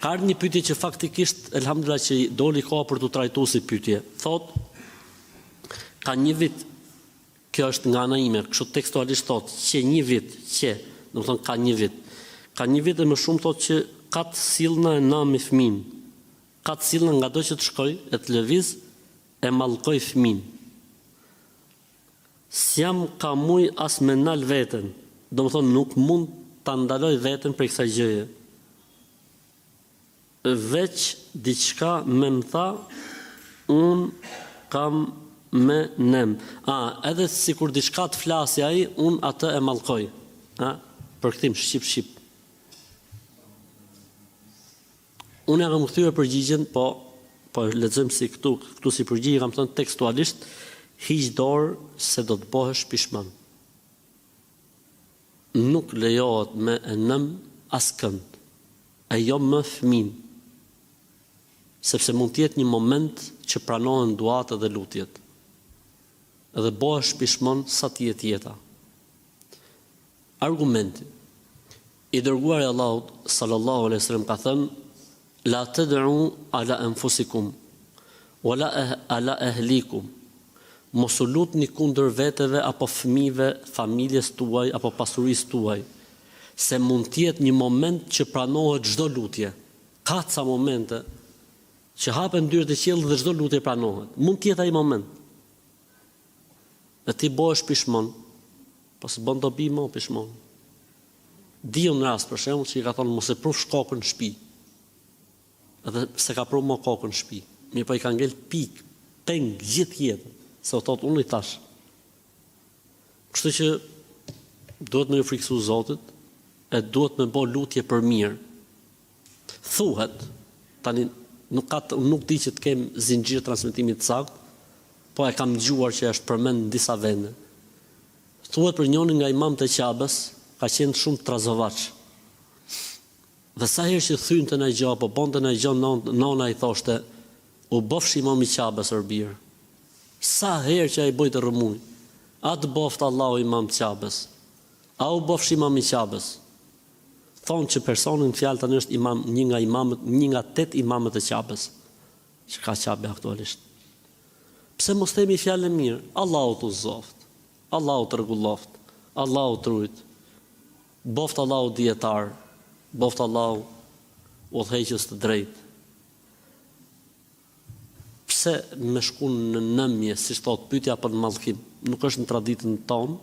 Ka ardhur një pyetje që faktikisht elhamdulillah që doli koha për t'u trajtuar si pyetje. Thot, ka një vit, kjo është nga ana ime, kështu tekstualisht thot, që një vit, do të thonë ka një vit. Ka një vit e më shumë thot që ka të sillna e na me fëmin. Ka të sillna nga do që të shkoj, e të lëviz, e mallkoj fëmin. S'jam ka muj as me nal veten. Do të thonë nuk mund ta ndaloj veten për kësaj gjëje. Veç diçka me më tha, unë kam me nem. Edhe si kur diçka të flasi ai, unë atë e mallkoj. Përkthim shqip. Unë e kam kthyer përgjigjen, po lexojmë si këtu si përgjigje kam thënë tekstualisht, hiq dorë se do të bëhesh pishman. Nuk lejohet me e nëm askënd, e jo më fëmin, sepse mund të jetë një moment që pranohen duat dhe lutjet, edhe bëhesh pishman sa të jetë jeta. Argumenti i dërguari i Allahut sallallahu alaihi wasallam ka thënë: la tad'u ala anfusikum wala ala ahlikum. Mos u lutni kundër veteve apo fëmijëve, familjes tuaj apo pasurisë tuaj, se mund të jetë një moment që pranohet çdo lutje. Ka ca momente që hapen dyert e qiellit dhe çdo lutje pranohet. Mund të jetë ai moment. Dhe ti bëhesh pishmon, po s'bën dobi më pishmon. Diu në rast për shembull që i ka thonë mos e prush kokën në shtëpi. Edhe se ka pru më kokën në shtëpi. Mirë po i ka ngel pik, peng gjithë jetën. Se o thotë unë i tash. Kështu që duhet me ju friksu Zotit, e duhet me bo lutje për mirë. Thuhet, tani nuk di që të kem zinxhir transmetimit sakt, po e kam dëgjuar që është përmend në disa vende. Thuhet për njërin nga imamët e Qabës, ka qenë shumë trazovaç. Dhe sa herë që thynte në gjë apo bonte në gjë, nona i thoshte, u bofsh imam i Qabës orbir. Sa herë që ai bojtë rëmuj, a të boft Allahu imam të Qabës, a u bofsh imam i Qabës. Thonë që personin fjalë tani është imam, një nga 8 imamët e Qabës, që ka Qabë aktualisht. Pse mos themi fjalë mirë? Allahu të zoft, Allahu të rregulloft, Allahu të rujt, boft Allahu dietar, boft Allahu udhëheqës të drejtë. Pse me shku në nëmje, si thot pyetja për mallkim, nuk është në traditën tonë,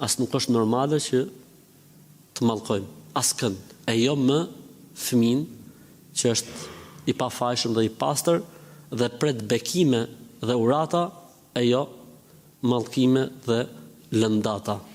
as nuk është normale që të mallkojmë askënd, e jo më fëmin që është i pafajshëm dhe i pastër dhe pret bekime dhe urata, e jo mallkime dhe lëndata.